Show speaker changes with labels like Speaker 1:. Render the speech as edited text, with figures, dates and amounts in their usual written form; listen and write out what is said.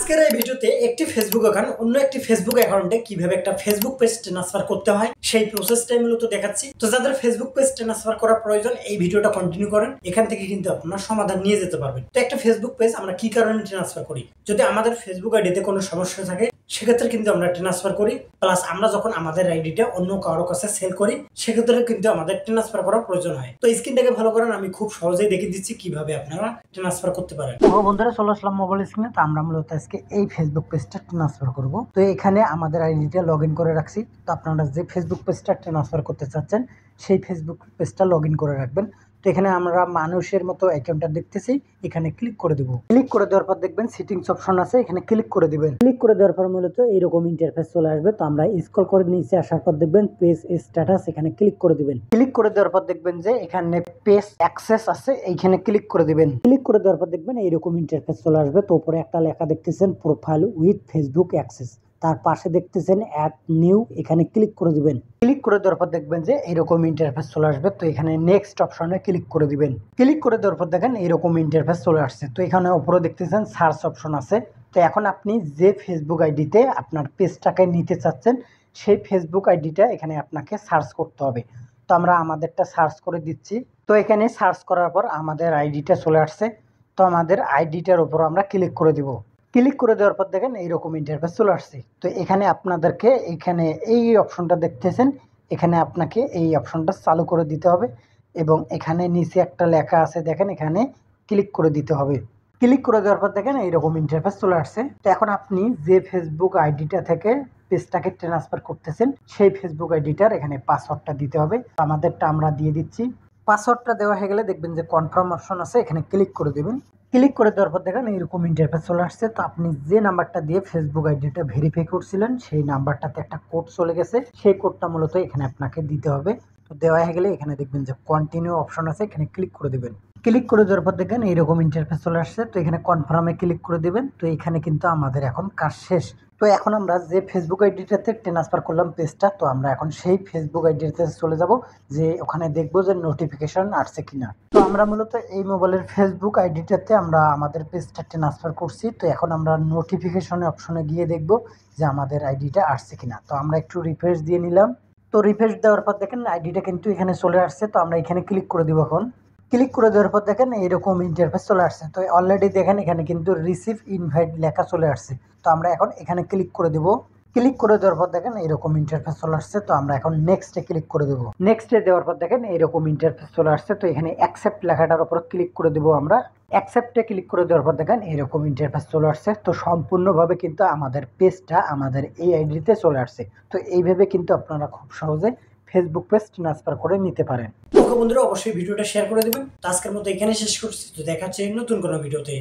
Speaker 1: আজকের এই ভিডিওতে একটি ফেসবুক অ্যাকাউন্ট অন্য একটি ফেসবুক অ্যাকাউন্টে কিভাবে একটা ফেসবুক পেজ ট্রান্সফার করতে হয় সেই প্রসেসটাই মূলত দেখাচ্ছি। তো যাদের ফেসবুক পেজ ট্রান্সফার করা প্রয়োজন এই ভিডিওটা কন্টিনিউ করেন, এখান থেকে কিন্তু আপনারা সমাধান নিয়ে যেতে পারবেন। তো একটা ফেসবুক পেজ আমরা কি কারণে ট্রান্সফার করি, যদি আমাদের ফেসবুক আইডিতে কোনো সমস্যা থাকে সেক্ষেত্রে কিন্তু আমরা ট্রান্সফার করি, প্লাস আমরা যখন আমাদের আইডিটা অন্য কারোর কাছে সেল করি সেক্ষেত্রে কিন্তু আমাদের ট্রান্সফার করার প্রয়োজন হয়। তো স্ক্রিনটাকে ভালো করেন, আমি খুব সহজেই দেখিয়ে দিচ্ছি কিভাবে আপনারা ট্রান্সফার করতে পারেন। তো বন্ধুরা চলে আসলাম মোবাইল স্ক্রিনে। তো আমরা মূলত আজকে এই ফেসবুক পেজটা ট্রান্সফার করব। তো এখানে আমাদের আইডিটা লগ ইন করে রাখছি। তো আপনারা যে ফেসবুক পেজটা ট্রান্সফার করতে চাচ্ছেন সেই ফেসবুক পেজটা লগ ইন করে রাখবেন। তো এখানে আমরা মানুষের মতো অ্যাকাউন্টটা দেখতেছি, এখানে ক্লিক করে দেব। ক্লিক করে দেওয়ার পর দেখবেন সেটিংস অপশন আছে, এখানে ক্লিক করে দিবেন। ক্লিক করে দেওয়ার পর মূলত এইরকম ইন্টারফেস চলে আসবে। তো আমরা স্ক্রল করে নিচে আসার পর দেখবেন পেজ স্ট্যাটাস, এখানে ক্লিক করে দিবেন। ক্লিক করে দেওয়ার পর দেখবেন যে এখানে পেজ অ্যাক্সেস আছে, এইখানে ক্লিক করে দিবেন। ক্লিক করে দেওয়ার পর দেখবেন এইরকম ইন্টারফেস চলে আসবে। তো উপরে একটা লেখা দেখতেছেন প্রোফাইল উইথ ফেসবুক অ্যাক্সেস, তার পাশে দেখতেছেন অ্যাড নিউ, এখানে ক্লিক করে দিবেন। ক্লিক করে দেওয়ার পর দেখবেন যে এরকম ইন্টারফেস চলে আসবে। তো এখানে নেক্সট অপশনে ক্লিক করে দিবেন। ক্লিক করে দেওয়ার পর দেখেন এরকম ইন্টারফেস চলে আসছে। তো এখানে উপরে দেখতেছেন সার্চ অপশন আছে। তো এখন আপনি যে ফেসবুক আইডিতে আপনার পেজটাকে নিতে চাচ্ছেন সেই ফেসবুক আইডিটা এখানে আপনাকে সার্চ করতে হবে। তো আমরা আমাদেরটা সার্চ করে দিচ্ছি। তো এখানে সার্চ করার পর আমাদের আইডিটা চলে আসছে। তো আমাদের আইডিটার উপর আমরা ক্লিক করে দিব। ক্লিক করে দেওয়ার পর দেখেন এইরকম ইন্টারফেস চলে আসছে। তো এখানে আপনাদেরকে এখানে এই অপশনটা দেখতেছেন, এখানে আপনাকে এই অপশনটা চালু করে দিতে হবে এবং এখানে নিচে একটা লেখা আছে দেখেন, এখানে ক্লিক করে দিতে হবে। ক্লিক করে দেওয়ার পর দেখেন এইরকম ইন্টারফেস চলে আসছে। তো এখন আপনি যে ফেসবুক আইডিটা থেকে পেজটাকে ট্রান্সফার করতেছেন সেই ফেসবুক আইডিটার এখানে পাসওয়ার্ডটা দিতে হবে। আমাদেরটা আমরা দিয়ে দিচ্ছি। পাসওয়ার্ডটা দেওয়া হয়ে গেলে দেখবেন যে কনফার্ম অপশন আছে, এখানে ক্লিক করে দেবেন। ক্লিক করে দেওয়ার পর দেখেন এইরকম ইন্টারফেস চলে আসছে। তো আপনি যে নাম্বারটা দিয়ে ফেসবুক আইডিটা ভেরিফাই করছিলেন সেই নাম্বারটাতে একটা কোড চলে গেছে, সেই কোডটা মূলত এখানে আপনাকে দিতে হবে। তো দেওয়া হয়ে গেলে এখানে দেখবেন যে কন্টিনিউ অপশন আছে, এখানে ক্লিক করে দেবেন। ক্লিক করে দেওয়ার পর দেখেন এইরকম ইন্টারফেস চলে আসছে। তো এখানে কনফার্মে ক্লিক করে দেবেন। তো এখানে কিন্তু আমাদের এখন কাজ শেষ। তো এখন আমরা যে ফেসবুক আইডিটাতে ট্রান্সফার করলাম পেজটা, তো আমরা এখন সেই ফেসবুক আইডিতে চলে যাব, যে ওখানে দেখবো যে নোটিফিকেশন আসছে কিনা। তো আমরা মূলত এই মোবাইলের ফেসবুক আইডিটাতে আমরা আমাদের পেজটা ট্রান্সফার করছি। তো এখন আমরা নোটিফিকেশন অপশনে গিয়ে দেখব যে আমাদের আইডিটা আসছে কিনা। তো আমরা একটু রিফ্রেশ দিয়ে নিলাম। তো রিফ্রেশ দেওয়ার পর দেখেন আইডিটা কিন্তু এখানে চলে আসছে। তো আমরা এখানে ক্লিক করে দিব। এখন ক্লিক করে দেওয়ার পর দেখেন এইরকম ইন্টারফেস চলে আসছে। তো অলরেডি দেখেন এখানে কিন্তু রিসিভ ইনভাইট লেখা চলে আসছে। তো আমরা এখন এখানে ক্লিক করে দেব। ক্লিক করে দেওয়ার পর দেখেন এইরকম ইন্টারফেস চলে আসছে। তো আমরা এখন নেক্সটে ক্লিক করে দেবো। নেক্সটে দেওয়ার পর দেখেন এইরকম ইন্টারফেস চলে আসছে। তো এখানে অ্যাকসেপ্ট লেখাটার উপর ক্লিক করে দেবো। আমরা অ্যাকসেপ্টে ক্লিক করে দেওয়ার পর দেখেন এইরকম ইন্টারফেস চলে আসছে। তো সম্পূর্ণভাবে কিন্তু আমাদের পেজটা আমাদের এই আইডিতে চলে আসছে। তো এইভাবে কিন্তু আপনারা খুব সহজে ফেসবুক পেজ ট্রান্সফার করে নিতে পারেন। ওকে বন্ধুরা, অবশ্যই ভিডিওটা শেয়ার করে দেবেন। আজকের মতো এখানে শেষ করছি। তো দেখা হচ্ছে নতুন কোনো ভিডিওতে।